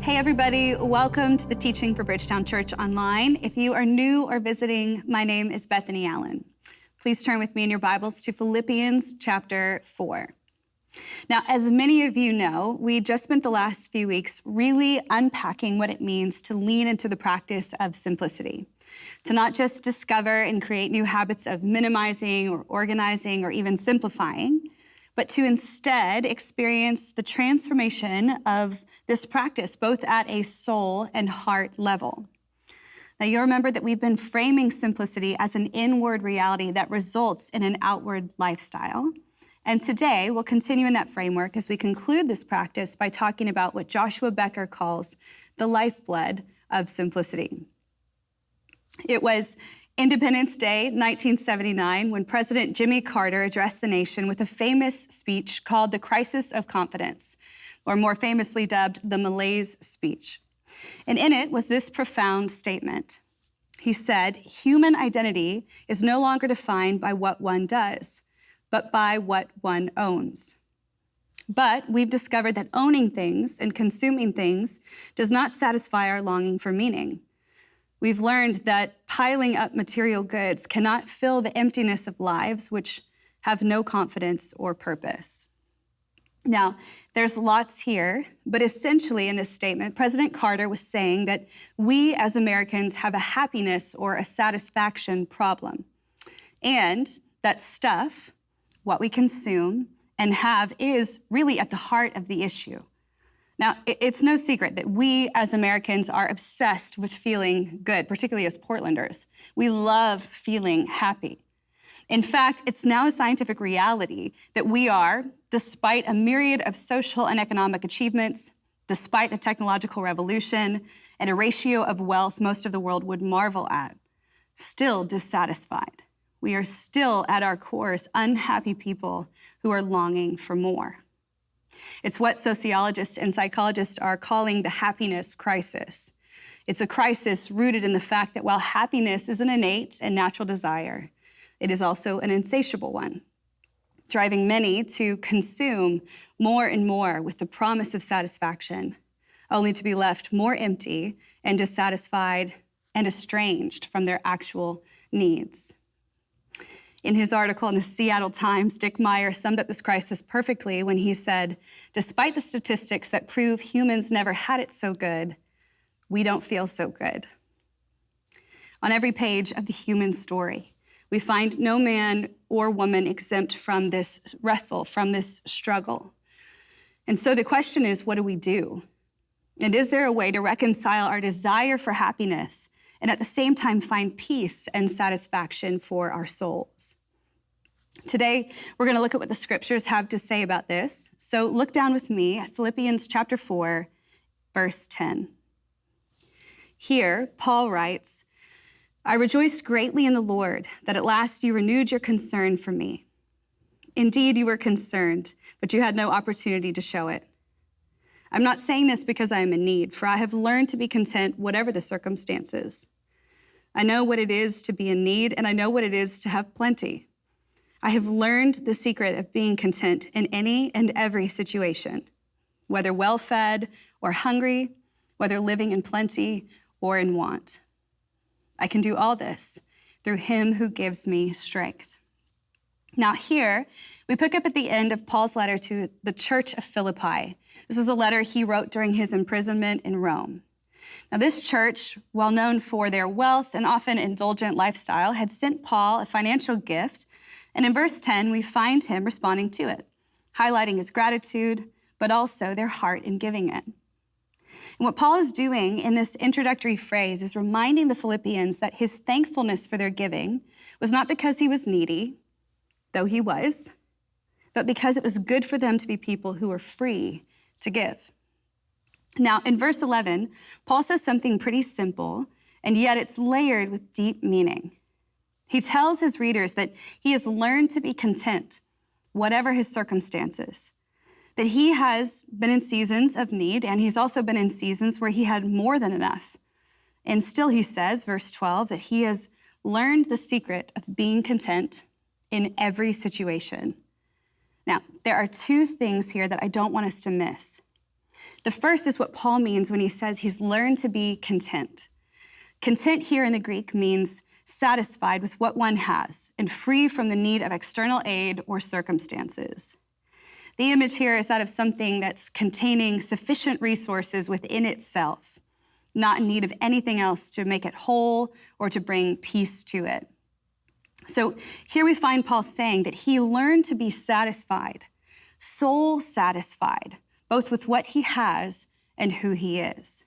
Hey everybody, welcome to the Teaching for Bridgetown Church Online. If you are new or visiting, my name is Bethany Allen. Please turn with me in your Bibles to Philippians chapter 4. Now, as many of you know, we just spent the last few weeks really unpacking what it means to lean into the practice of simplicity, to not just discover and create new habits of minimizing or organizing or even simplifying, but to instead experience the transformation of this practice, both at a soul and heart level. Now, you'll remember that we've been framing simplicity as an inward reality that results in an outward lifestyle. And today, we'll continue in that framework as we conclude this practice by talking about what Joshua Becker calls the lifeblood of simplicity. It was Independence Day, 1979, when President Jimmy Carter addressed the nation with a famous speech called the Crisis of Confidence, or more famously dubbed the Malaise Speech. And in it was this profound statement. He said, "Human identity is no longer defined by what one does, but by what one owns." But we've discovered that owning things and consuming things does not satisfy our longing for meaning. We've learned that piling up material goods cannot fill the emptiness of lives which have no confidence or purpose. Now, there's lots here, but essentially in this statement, President Carter was saying that we as Americans have a happiness or a satisfaction problem, and that stuff, what we consume and have, is really at the heart of the issue. Now, it's no secret that we as Americans are obsessed with feeling good, particularly as Portlanders. We love feeling happy. In fact, it's now a scientific reality that we are, despite a myriad of social and economic achievements, despite a technological revolution and a ratio of wealth most of the world would marvel at, still dissatisfied. We are still, at our cores, unhappy people who are longing for more. It's what sociologists and psychologists are calling the happiness crisis. It's a crisis rooted in the fact that while happiness is an innate and natural desire, it is also an insatiable one, driving many to consume more and more with the promise of satisfaction, only to be left more empty and dissatisfied and estranged from their actual needs. In his article in the Seattle Times, Dick Meyer summed up this crisis perfectly when he said, "Despite the statistics that prove humans never had it so good, we don't feel so good." On every page of the human story, we find no man or woman exempt from this wrestle, from this struggle. And so the question is, what do we do? And is there a way to reconcile our desire for happiness and at the same time find peace and satisfaction for our souls? Today, we're going to look at what the scriptures have to say about this. So look down with me at Philippians chapter 4, verse 10. Here, Paul writes, "I rejoiced greatly in the Lord that at last you renewed your concern for me. Indeed, you were concerned, but you had no opportunity to show it. I'm not saying this because I am in need, for I have learned to be content whatever the circumstances. I know what it is to be in need, and I know what it is to have plenty. I have learned the secret of being content in any and every situation, whether well-fed or hungry, whether living in plenty or in want. I can do all this through him who gives me strength." Now here, we pick up at the end of Paul's letter to the church of Philippi. This was a letter he wrote during his imprisonment in Rome. Now this church, well known for their wealth and often indulgent lifestyle, had sent Paul a financial gift, and in verse 10, we find him responding to it, highlighting his gratitude, but also their heart in giving it. And what Paul is doing in this introductory phrase is reminding the Philippians that his thankfulness for their giving was not because he was needy, though he was, but because it was good for them to be people who were free to give. Now, in verse 11, Paul says something pretty simple, and yet it's layered with deep meaning. He tells his readers that he has learned to be content, whatever his circumstances, that he has been in seasons of need, and he's also been in seasons where he had more than enough. And still, he says, verse 12, that he has learned the secret of being content in every situation. Now, there are two things here that I don't want us to miss. The first is what Paul means when he says he's learned to be content. Content here in the Greek means satisfied with what one has and free from the need of external aid or circumstances. The image here is that of something that's containing sufficient resources within itself, not in need of anything else to make it whole or to bring peace to it. So here we find Paul saying that he learned to be satisfied, soul satisfied, both with what he has and who he is.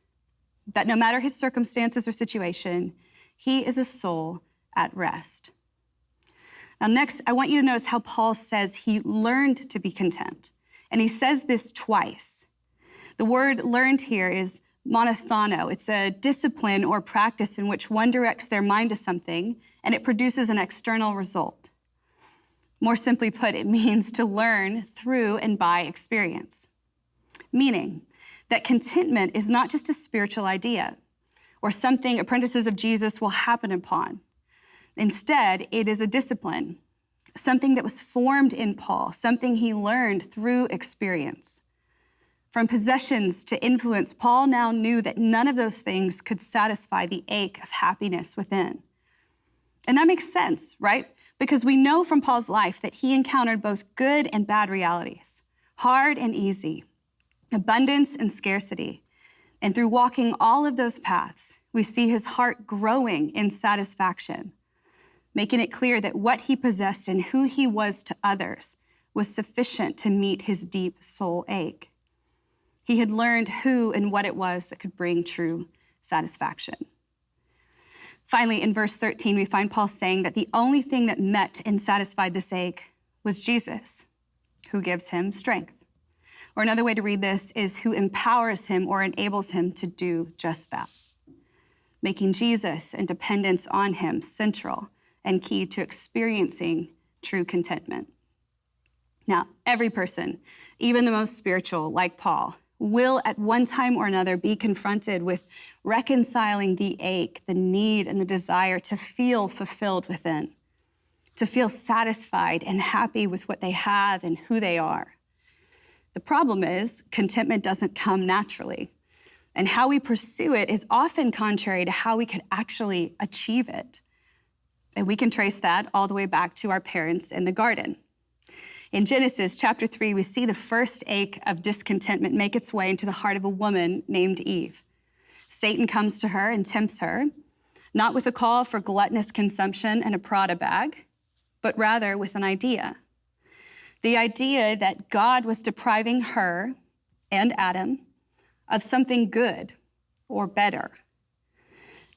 That no matter his circumstances or situation, he is a soul at rest. Now next, I want you to notice how Paul says he learned to be content. And he says this twice. The word learned here is monothano. It's a discipline or practice in which one directs their mind to something and it produces an external result. More simply put, it means to learn through and by experience. Meaning that contentment is not just a spiritual idea or something apprentices of Jesus will happen upon. Instead, it is a discipline, something that was formed in Paul, something he learned through experience. From possessions to influence, Paul now knew that none of those things could satisfy the ache of happiness within. And that makes sense, right? Because we know from Paul's life that he encountered both good and bad realities, hard and easy, abundance and scarcity. And through walking all of those paths, we see his heart growing in satisfaction, making it clear that what he possessed and who he was to others was sufficient to meet his deep soul ache. He had learned who and what it was that could bring true satisfaction. Finally, in verse 13, we find Paul saying that the only thing that met and satisfied this ache was Jesus, who gives him strength. Or another way to read this is who empowers him or enables him to do just that, making Jesus and dependence on him central and key to experiencing true contentment. Now, every person, even the most spiritual, like Paul, will at one time or another be confronted with reconciling the ache, the need, and the desire to feel fulfilled within, to feel satisfied and happy with what they have and who they are. The problem is contentment doesn't come naturally, and how we pursue it is often contrary to how we could actually achieve it. And we can trace that all the way back to our parents in the garden. In Genesis chapter 3, we see the first ache of discontentment make its way into the heart of a woman named Eve. Satan comes to her and tempts her, not with a call for gluttonous consumption and a Prada bag, but rather with an idea. The idea that God was depriving her and Adam of something good or better,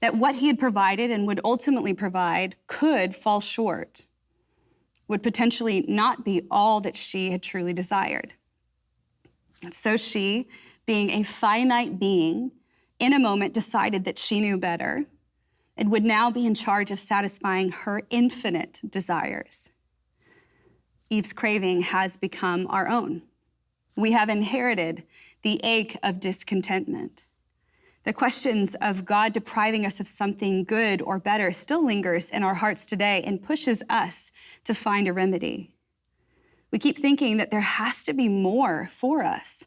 that what he had provided and would ultimately provide could fall short, would potentially not be all that she had truly desired. And so she, being a finite being, in a moment decided that she knew better and would now be in charge of satisfying her infinite desires. Eve's craving has become our own. We have inherited the ache of discontentment. The questions of God depriving us of something good or better still lingers in our hearts today and pushes us to find a remedy. We keep thinking that there has to be more for us,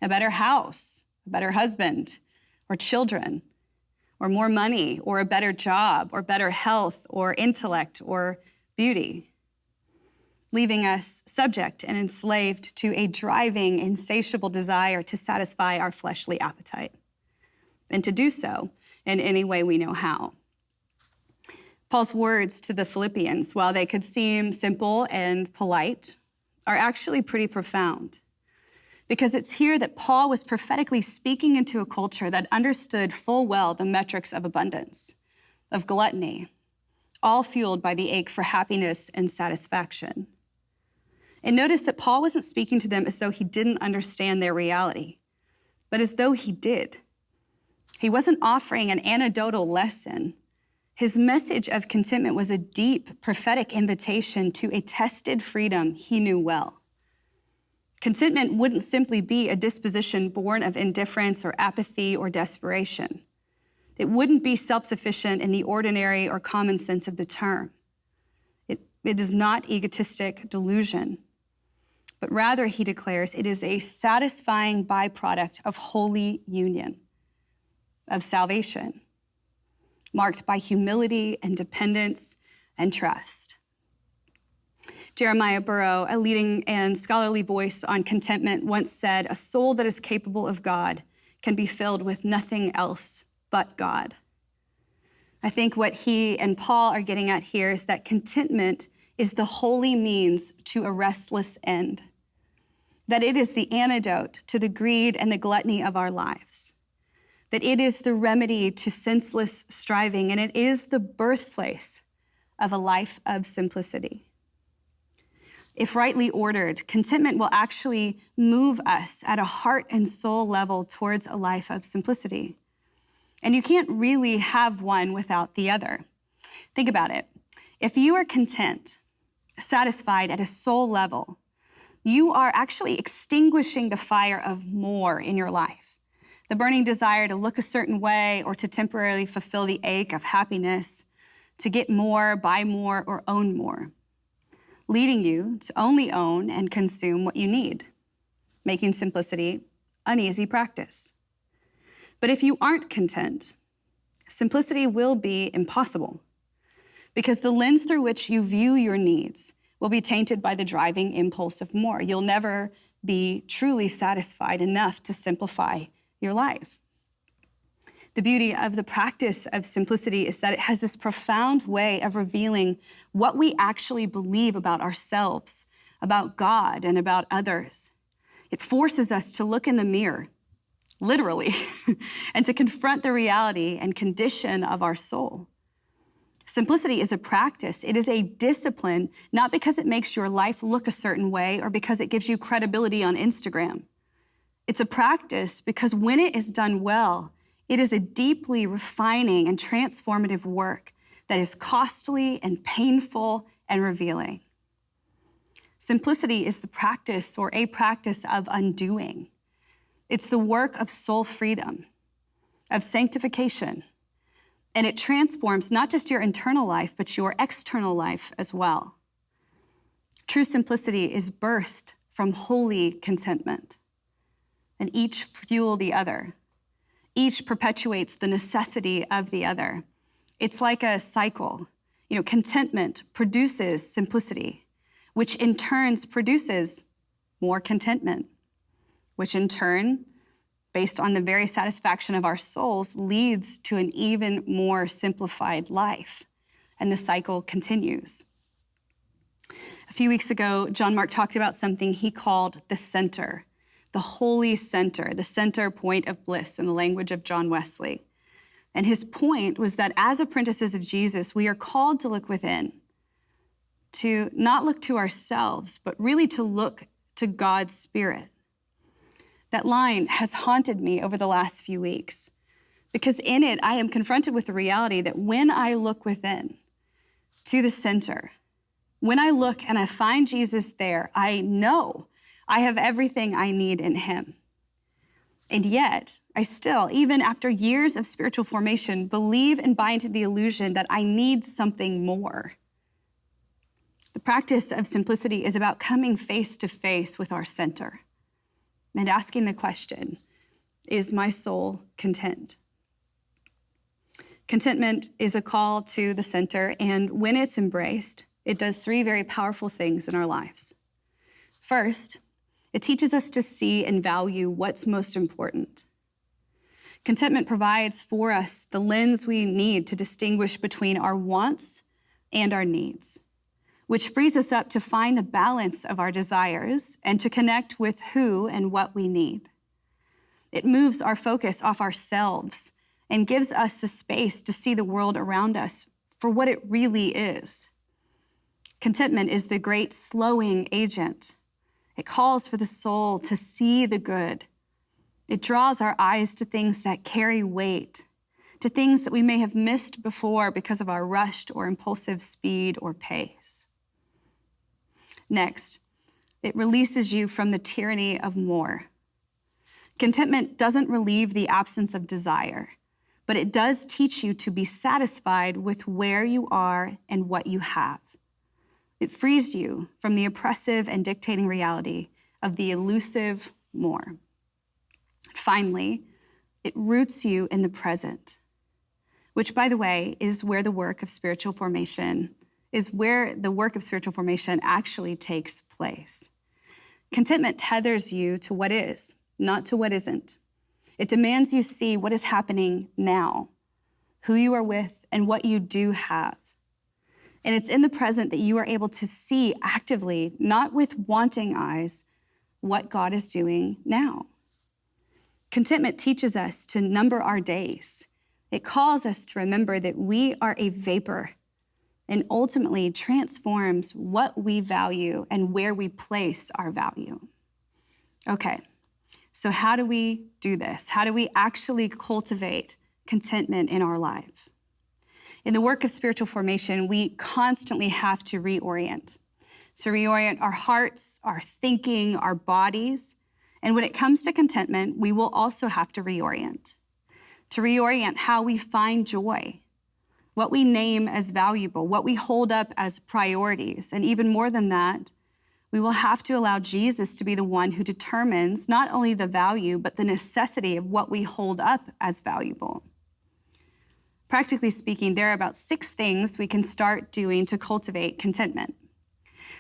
a better house, a better husband, or children, or more money, or a better job, or better health, or intellect, or beauty, leaving us subject and enslaved to a driving, insatiable desire to satisfy our fleshly appetite, and to do so in any way we know how. Paul's words to the Philippians, while they could seem simple and polite, are actually pretty profound, because it's here that Paul was prophetically speaking into a culture that understood full well the metrics of abundance, of gluttony, all fueled by the ache for happiness and satisfaction. And notice that Paul wasn't speaking to them as though he didn't understand their reality, but as though he did. He wasn't offering an anecdotal lesson. His message of contentment was a deep prophetic invitation to a tested freedom he knew well. Contentment wouldn't simply be a disposition born of indifference or apathy or desperation. It wouldn't be self-sufficient in the ordinary or common sense of the term. It is not egotistic delusion. but rather, he declares, it is a satisfying byproduct of holy union, of salvation, marked by humility and dependence and trust. Jeremiah Burrow, a leading and scholarly voice on contentment, once said, "A soul that is capable of God can be filled with nothing else but God." I think what he and Paul are getting at here is that contentment is the holy means to a restless end, that it is the antidote to the greed and the gluttony of our lives, that it is the remedy to senseless striving, and it is the birthplace of a life of simplicity. If rightly ordered, contentment will actually move us at a heart and soul level towards a life of simplicity. And you can't really have one without the other. Think about it. If you are content, satisfied at a soul level, you are actually extinguishing the fire of more in your life. The burning desire to look a certain way or to temporarily fulfill the ache of happiness, to get more, buy more, or own more, leading you to only own and consume what you need, making simplicity an easy practice. But if you aren't content, simplicity will be impossible because the lens through which you view your needs will be tainted by the driving impulse of more. You'll never be truly satisfied enough to simplify your life. The beauty of the practice of simplicity is that it has this profound way of revealing what we actually believe about ourselves, about God, and about others. It forces us to look in the mirror, literally, and to confront the reality and condition of our soul. Simplicity is a practice. It is a discipline, not because it makes your life look a certain way or because it gives you credibility on Instagram. It's a practice because when it is done well, it is a deeply refining and transformative work that is costly and painful and revealing. Simplicity is the practice or a practice of undoing. It's the work of soul freedom, of sanctification, and it transforms not just your internal life, but your external life as well. True simplicity is birthed from holy contentment, and each fuel the other. Each perpetuates the necessity of the other. It's like a cycle. Contentment produces simplicity, which in turn produces more contentment, which in turn, based on the very satisfaction of our souls, leads to an even more simplified life. And the cycle continues. A few weeks ago, John Mark talked about something he called the center, the holy center, the center point of bliss in the language of John Wesley. And his point was that as apprentices of Jesus, we are called to look within, to not look to ourselves, but really to look to God's Spirit. That line has haunted me over the last few weeks because in it, I am confronted with the reality that when I look within to the center, when I look and I find Jesus there, I know I have everything I need in him. And yet, I still, even after years of spiritual formation, believe and buy into the illusion that I need something more. The practice of simplicity is about coming face to face with our center and asking the question, is my soul content? Contentment is a call to the center, and when it's embraced, it does three very powerful things in our lives. First, it teaches us to see and value what's most important. Contentment provides for us the lens we need to distinguish between our wants and our needs, which frees us up to find the balance of our desires and to connect with who and what we need. It moves our focus off ourselves and gives us the space to see the world around us for what it really is. Contentment is the great slowing agent. It calls for the soul to see the good. It draws our eyes to things that carry weight, to things that we may have missed before because of our rushed or impulsive speed or pace. Next, it releases you from the tyranny of more. Contentment doesn't relieve the absence of desire, but it does teach you to be satisfied with where you are and what you have. It frees you from the oppressive and dictating reality of the elusive more. Finally, it roots you in the present, which, by the way, is where the work of spiritual formation actually takes place. Contentment tethers you to what is, not to what isn't. It demands you see what is happening now, who you are with, and what you do have. And it's in the present that you are able to see actively, not with wanting eyes, what God is doing now. Contentment teaches us to number our days. It calls us to remember that we are a vapor, and ultimately transforms what we value and where we place our value. Okay, so how do we do this? How do we actually cultivate contentment in our life? In the work of spiritual formation, we constantly have to reorient. To reorient our hearts, our thinking, our bodies. And when it comes to contentment, we will also have to reorient. To reorient how we find joy, what we name as valuable, what we hold up as priorities. And even more than that, we will have to allow Jesus to be the one who determines not only the value, but the necessity of what we hold up as valuable. Practically speaking, there are about 6 things we can start doing to cultivate contentment.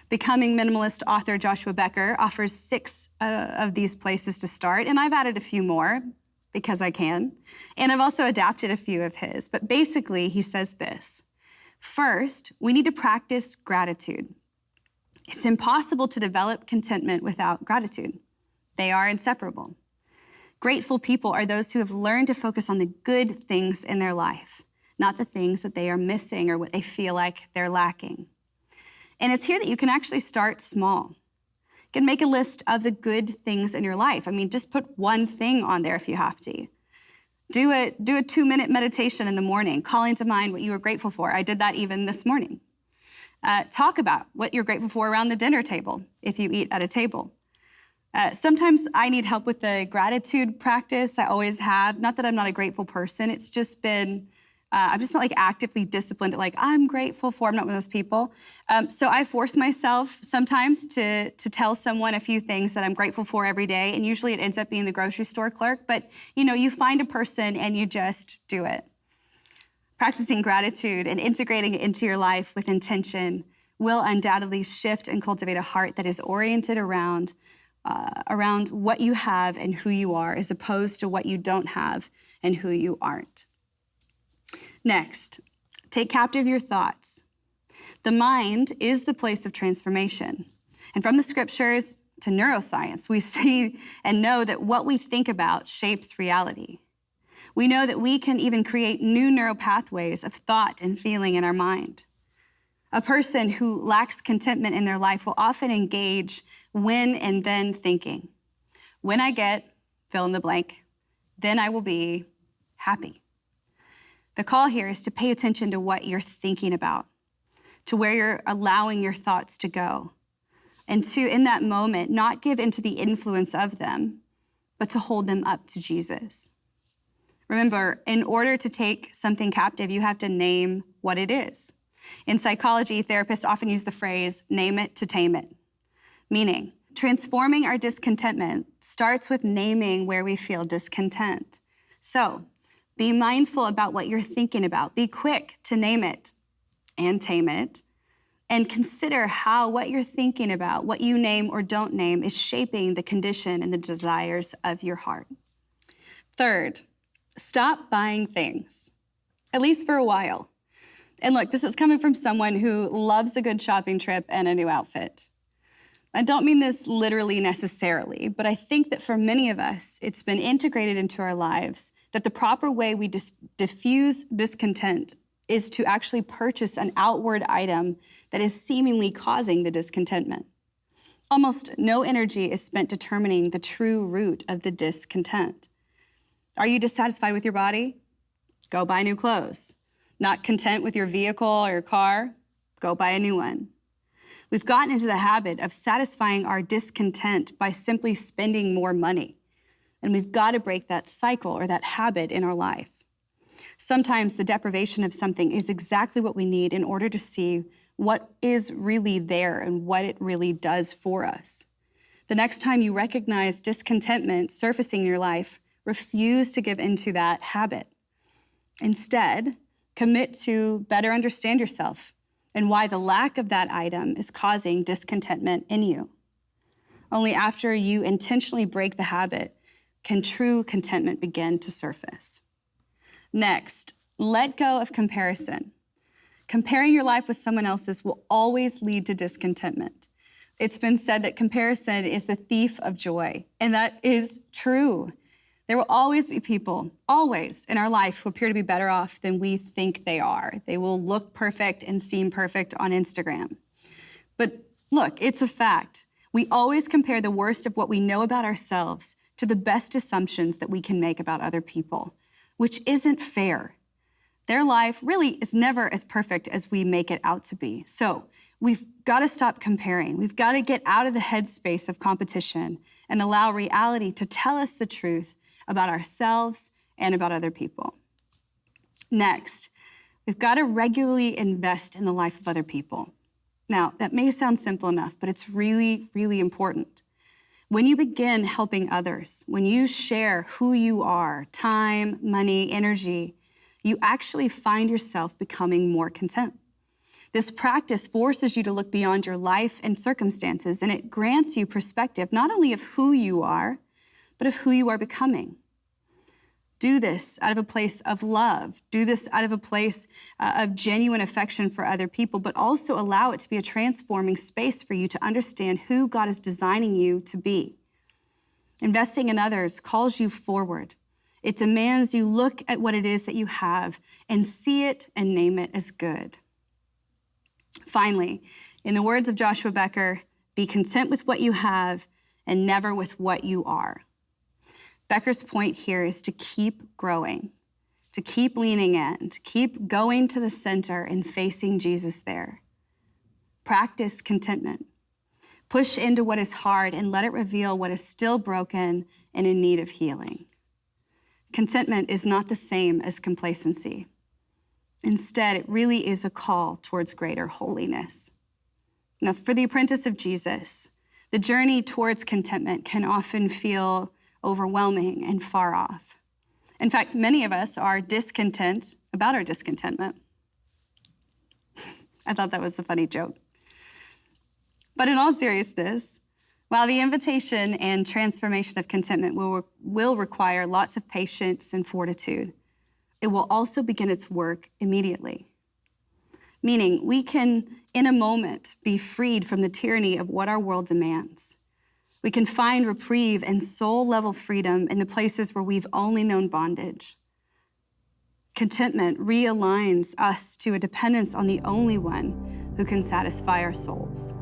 Becoming Minimalist author Joshua Becker offers 6 of these places to start, and I've added a few more because I can, and I've also adapted a few of his. But basically, he says this. First, we need to practice gratitude. It's impossible to develop contentment without gratitude. They are inseparable. Grateful people are those who have learned to focus on the good things in their life, not the things that they are missing or what they feel like they're lacking. And it's here that you can actually start small. You can make a list of the good things in your life. I mean, just put one thing on there if you have to. Do a 2-minute meditation in the morning, calling to mind what you are grateful for. I did that even this morning. Talk about what you're grateful for around the dinner table, if you eat at a table. Sometimes I need help with the gratitude practice. I always have. Not that I'm not a grateful person. It's just been, I'm just not like actively disciplined at like, I'm grateful for, I'm not one of those people. So I force myself sometimes to tell someone a few things that I'm grateful for every day. And usually it ends up being the grocery store clerk. But you find a person and you just do it. Practicing gratitude and integrating it into your life with intention will undoubtedly shift and cultivate a heart that is oriented around what you have and who you are, as opposed to what you don't have and who you aren't. Next, take captive your thoughts. The mind is the place of transformation. And from the scriptures to neuroscience, we see and know that what we think about shapes reality. We know that we can even create new neural pathways of thought and feeling in our mind. A person who lacks contentment in their life will often engage when and then thinking. When I get, fill in the blank, then I will be happy. The call here is to pay attention to what you're thinking about, to where you're allowing your thoughts to go, and to, in that moment, not give into the influence of them, but to hold them up to Jesus. Remember, in order to take something captive, you have to name what it is. In psychology, therapists often use the phrase, name it to tame it. Meaning, transforming our discontentment starts with naming where we feel discontent. So, be mindful about what you're thinking about. Be quick to name it and tame it. And consider how what you're thinking about, what you name or don't name, is shaping the condition and the desires of your heart. Third, stop buying things, at least for a while. And look, this is coming from someone who loves a good shopping trip and a new outfit. I don't mean this literally necessarily, but I think that for many of us, it's been integrated into our lives that the proper way we diffuse discontent is to actually purchase an outward item that is seemingly causing the discontentment. Almost no energy is spent determining the true root of the discontent. Are you dissatisfied with your body? Go buy new clothes. Not content with your vehicle or your car? Go buy a new one. We've gotten into the habit of satisfying our discontent by simply spending more money. And we've got to break that cycle or that habit in our life. Sometimes the deprivation of something is exactly what we need in order to see what is really there and what it really does for us. The next time you recognize discontentment surfacing in your life, refuse to give into that habit. Instead, commit to better understand yourself and why the lack of that item is causing discontentment in you. Only after you intentionally break the habit can true contentment begin to surface. Next, let go of comparison. Comparing your life with someone else's will always lead to discontentment. It's been said that comparison is the thief of joy, and that is true. There will always be people, always, in our life who appear to be better off than we think they are. They will look perfect and seem perfect on Instagram. But look, it's a fact. We always compare the worst of what we know about ourselves to the best assumptions that we can make about other people, which isn't fair. Their life really is never as perfect as we make it out to be. So we've got to stop comparing. We've got to get out of the headspace of competition and allow reality to tell us the truth about ourselves and about other people. Next, we've got to regularly invest in the life of other people. Now, that may sound simple enough, but it's really, really important. When you begin helping others, when you share who you are, time, money, energy, you actually find yourself becoming more content. This practice forces you to look beyond your life and circumstances, and it grants you perspective not only of who you are, but of who you are becoming. Do this out of a place of love. Do this out of a place of genuine affection for other people, but also allow it to be a transforming space for you to understand who God is designing you to be. Investing in others calls you forward. It demands you look at what it is that you have and see it and name it as good. Finally, in the words of Joshua Becker, be content with what you have and never with what you are. Becker's point here is to keep growing, to keep leaning in, to keep going to the center and facing Jesus there. Practice contentment. Push into what is hard and let it reveal what is still broken and in need of healing. Contentment is not the same as complacency. Instead, it really is a call towards greater holiness. Now, for the apprentice of Jesus, the journey towards contentment can often feel overwhelming and far off. In fact, many of us are discontent about our discontentment. I thought that was a funny joke. But in all seriousness, while the invitation and transformation of contentment will require lots of patience and fortitude, it will also begin its work immediately. Meaning, we can, in a moment, be freed from the tyranny of what our world demands. We can find reprieve and soul-level freedom in the places where we've only known bondage. Contentment realigns us to a dependence on the only one who can satisfy our souls.